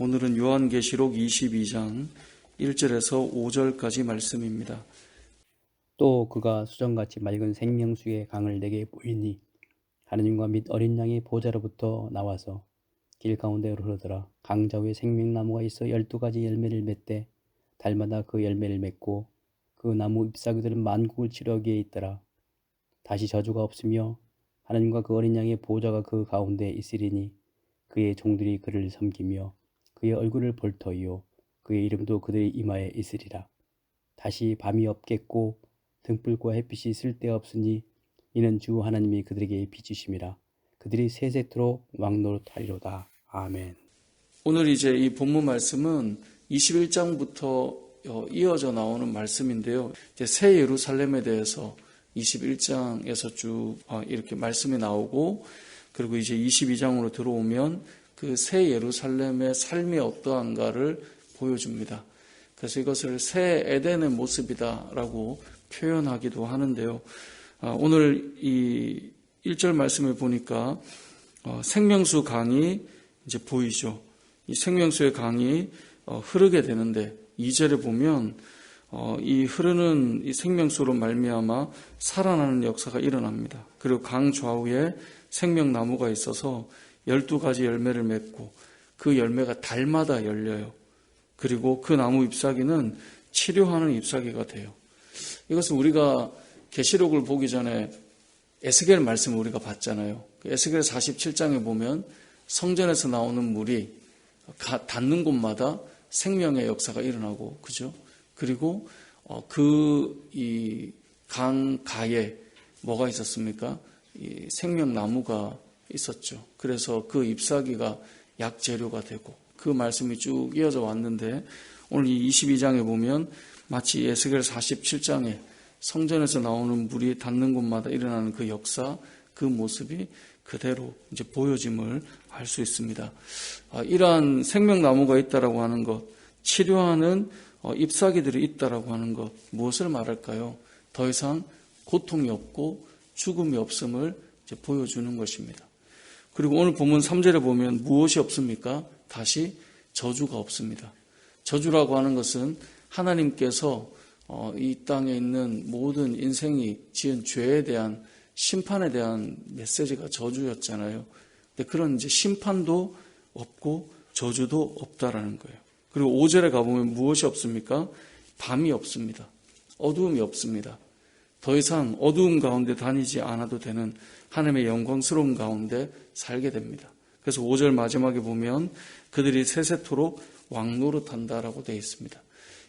오늘은 요한계시록 22장 1절에서 5절까지 말씀입니다. 또 그가 수정같이 맑은 생명수의 강을 내게 보이니 하느님과 및 어린 양의 보좌로부터 나와서 길 가운데로 흐르더라. 강 좌우에 생명나무가 있어 12가지 열매를 맺되 달마다 그 열매를 맺고 그 나무 잎사귀들은 만국을 치루하기에 있더라. 다시 저주가 없으며 하느님과 그 어린 양의 보좌가 그 가운데 있으리니 그의 종들이 그를 섬기며 그의 얼굴을 볼 터이요 그의 이름도 그들의 이마에 있으리라. 다시 밤이 없겠고 등불과 햇빛이 쓸데없으니 이는 주 하나님이 그들에게 비추심이라. 그들이 세세토록 왕노릇하리로다. 아멘. 오늘 이제 이 본문 말씀은 21장부터 이어져 나오는 말씀인데요. 이제 새 예루살렘에 대해서 21장에서 쭉 이렇게 말씀이 나오고, 그리고 이제 22장으로 들어오면 그 새 예루살렘의 삶이 어떠한가를 보여줍니다. 그래서 이것을 새 에덴의 모습이다라고 표현하기도 하는데요. 오늘 이 1절 말씀을 보니까 생명수 강이 이제 보이죠. 이 생명수의 강이 흐르게 되는데 2절에 보면 이 흐르는 이 생명수로 말미암아 살아나는 역사가 일어납니다. 그리고 강 좌우에 생명나무가 있어서 12가지 열매를 맺고 그 열매가 달마다 열려요. 그리고 그 나무 잎사귀는 치료하는 잎사귀가 돼요. 이것은 우리가 계시록을 보기 전에 에스겔 말씀을 우리가 봤잖아요. 에스겔 47장에 보면 성전에서 나오는 물이 닿는 곳마다 생명의 역사가 일어나고, 그죠? 그리고 이 강가에 뭐가 있었습니까? 이 생명나무가 있었죠. 그래서 그 잎사귀가 약재료가 되고, 그 말씀이 쭉 이어져 왔는데 오늘 이 22장에 보면 마치 에스겔 47장에 성전에서 나오는 물이 닿는 곳마다 일어나는 그 역사, 그 모습이 그대로 이제 보여짐을 알 수 있습니다. 이러한 생명나무가 있다라고 하는 것, 치료하는 잎사귀들이 있다라고 하는 것, 무엇을 말할까요? 더 이상 고통이 없고 죽음이 없음을 이제 보여주는 것입니다. 그리고 오늘 본문 3절에 보면 무엇이 없습니까? 다시 저주가 없습니다. 저주라고 하는 것은 하나님께서 이 땅에 있는 모든 인생이 지은 죄에 대한 심판에 대한 메시지가 저주였잖아요. 근데 그런 이제 심판도 없고 저주도 없다라는 거예요. 그리고 5절에 가보면 무엇이 없습니까? 밤이 없습니다. 어두움이 없습니다. 더 이상 어두움 가운데 다니지 않아도 되는 하나님의 영광스러운 가운데 살게 됩니다. 그래서 5절 마지막에 보면 그들이 세세토록 왕노릇한다라고 되어 있습니다.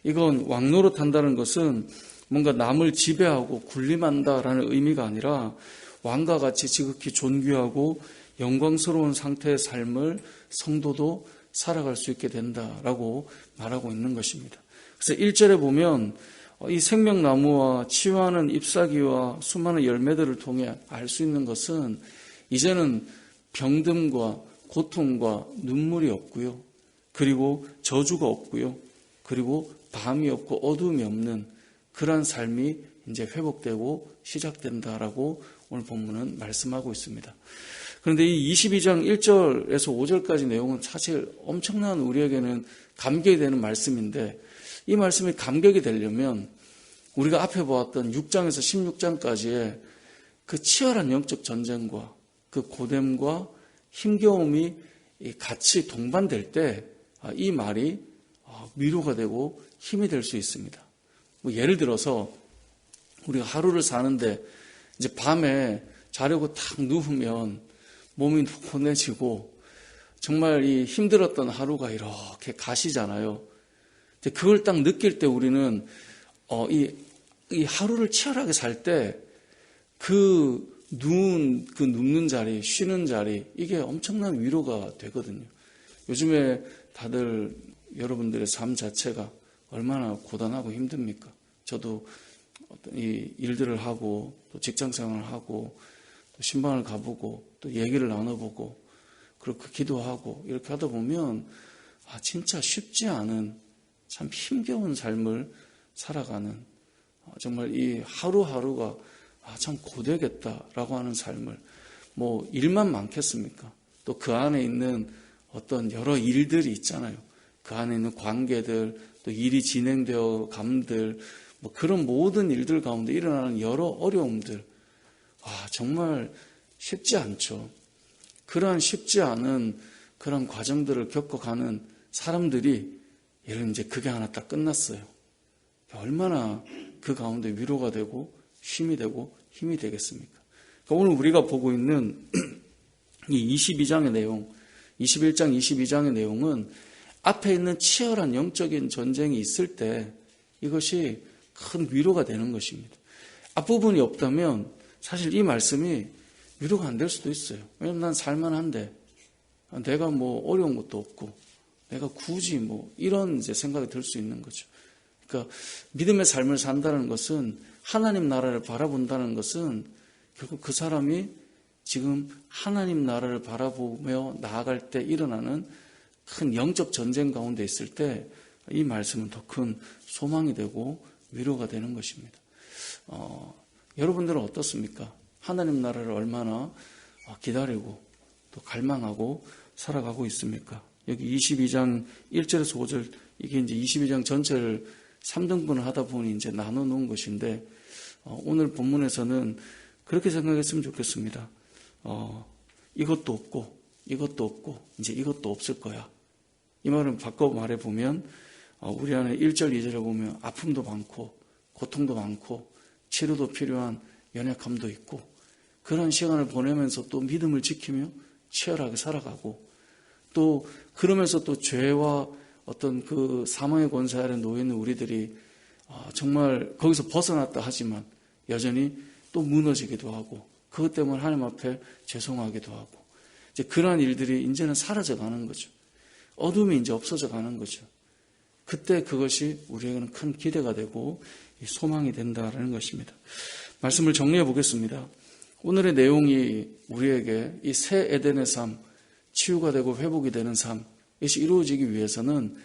이건 왕노릇한다는 것은 뭔가 남을 지배하고 군림한다라는 의미가 아니라 왕과 같이 지극히 존귀하고 영광스러운 상태의 삶을 성도도 살아갈 수 있게 된다라고 말하고 있는 것입니다. 그래서 1절에 보면 이 생명나무와 치유하는 잎사귀와 수많은 열매들을 통해 알 수 있는 것은 이제는 병듦과 고통과 눈물이 없고요. 그리고 저주가 없고요. 그리고 밤이 없고 어두움이 없는 그러한 삶이 이제 회복되고 시작된다라고 오늘 본문은 말씀하고 있습니다. 그런데 이 22장 1절에서 5절까지 내용은 사실 엄청난 우리에게는 감격이 되는 말씀인데, 이 말씀이 감격이 되려면 우리가 앞에 보았던 6장에서 16장까지의 그 치열한 영적 전쟁과 그 고됨과 힘겨움이 같이 동반될 때 이 말이 위로가 되고 힘이 될 수 있습니다. 뭐 예를 들어서 우리가 하루를 사는데 이제 밤에 자려고 탁 누우면 몸이 혼해지고 정말 이 힘들었던 하루가 이렇게 가시잖아요. 근데 그걸 딱 느낄 때 우리는 이 하루를 치열하게 살 때 그 눕는 자리, 쉬는 자리, 이게 엄청난 위로가 되거든요. 요즘에 다들 여러분들의 삶 자체가 얼마나 고단하고 힘듭니까? 저도 어떤 이 일들을 하고 또 직장 생활을 하고 또 신방을 가보고 또 얘기를 나눠보고 그렇게 기도하고 이렇게 하다 보면 진짜 쉽지 않은 참 힘겨운 삶을 살아가는, 정말 이 하루하루가 참 고되겠다라고 하는 삶을, 뭐 일만 많겠습니까? 또 그 안에 있는 어떤 여러 일들이 있잖아요. 그 안에 있는 관계들, 또 일이 진행되어 감들, 뭐 그런 모든 일들 가운데 일어나는 여러 어려움들, 정말 쉽지 않죠. 그러한 쉽지 않은 그런 과정들을 겪어가는 사람들이 이런 이제 그게 하나 딱 끝났어요. 얼마나 그 가운데 위로가 되고 힘이 되겠습니까? 그러니까 오늘 우리가 보고 있는 이 22장의 내용, 21장, 22장의 내용은 앞에 있는 치열한 영적인 전쟁이 있을 때 이것이 큰 위로가 되는 것입니다. 앞부분이 없다면 사실 이 말씀이 위로가 안 될 수도 있어요. 왜냐하면 난 살만한데, 내가 뭐 어려운 것도 없고, 내가 굳이 뭐 이런 이제 생각이 들 수 있는 거죠. 그러니까 믿음의 삶을 산다는 것은, 하나님 나라를 바라본다는 것은 결국 그 사람이 지금 하나님 나라를 바라보며 나아갈 때 일어나는 큰 영적 전쟁 가운데 있을 때 이 말씀은 더 큰 소망이 되고 위로가 되는 것입니다. 여러분들은 어떻습니까? 하나님 나라를 얼마나 기다리고 또 갈망하고 살아가고 있습니까? 여기 22장 1절에서 5절, 이게 이제 22장 전체를 3등분을 하다 보니 이제 나눠 놓은 것인데, 오늘 본문에서는 그렇게 생각했으면 좋겠습니다. 이것도 없고, 이제 이것도 없을 거야. 이 말은 바꿔 말해보면, 우리 안에 1절, 2절에 보면 아픔도 많고, 고통도 많고, 치료도 필요한 연약함도 있고, 그런 시간을 보내면서 또 믿음을 지키며 치열하게 살아가고, 또 그러면서 또 죄와 어떤 그 사망의 권세 아래 놓여 있는 우리들이 정말 거기서 벗어났다 하지만 여전히 또 무너지기도 하고, 그것 때문에 하나님 앞에 죄송하기도 하고, 이제 그러한 일들이 이제는 사라져 가는 거죠. 어둠이 이제 없어져 가는 거죠. 그때 그것이 우리에게는 큰 기대가 되고 소망이 된다라는 것입니다. 말씀을 정리해 보겠습니다. 오늘의 내용이 우리에게 이 새 에덴의 삶, 치유가 되고 회복이 되는 삶, 이것이 이루어지기 위해서는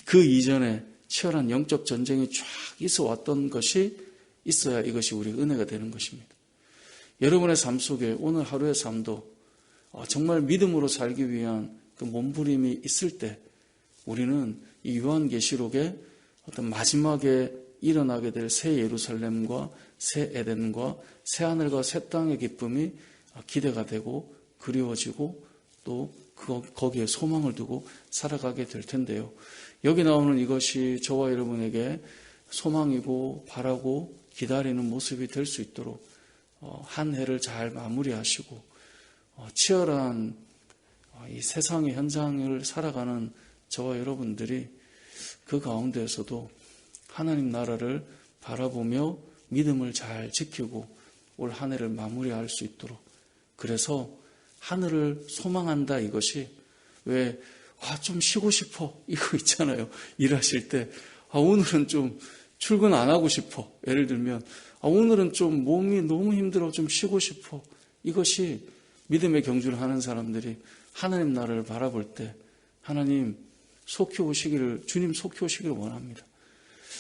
그 이전에 치열한 영적 전쟁이 쫙 있어 왔던 것이 있어야 이것이 우리 은혜가 되는 것입니다. 여러분의 삶 속에 오늘 하루의 삶도 정말 믿음으로 살기 위한 그 몸부림이 있을 때 우리는 이 요한계시록의 어떤 마지막에 일어나게 될 새 예루살렘과 새 에덴과 새 하늘과 새 땅의 기쁨이 기대가 되고 그리워지고 또 거기에 소망을 두고 살아가게 될 텐데요. 여기 나오는 이것이 저와 여러분에게 소망이고 바라고 기다리는 모습이 될 수 있도록 한 해를 잘 마무리하시고 치열한 이 세상의 현장을 살아가는 저와 여러분들이 그 가운데에서도 하나님 나라를 바라보며 믿음을 잘 지키고 올 한 해를 마무리할 수 있도록, 그래서 하늘을 소망한다, 이것이 왜 좀 쉬고 싶어 이거 있잖아요. 일하실 때 오늘은 좀 출근 안 하고 싶어, 예를 들면 오늘은 좀 몸이 너무 힘들어 좀 쉬고 싶어, 이것이 믿음의 경주를 하는 사람들이 하나님 나라를 바라볼 때 하나님 속히 오시기를, 주님 속히 오시기를 원합니다.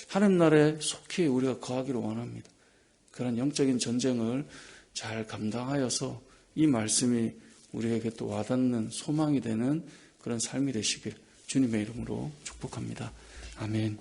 하나님 나라에 속히 우리가 거하기를 원합니다. 그런 영적인 전쟁을 잘 감당하여서 이 말씀이 우리에게 또 와닿는 소망이 되는 그런 삶이 되시길 주님의 이름으로 축복합니다. 아멘.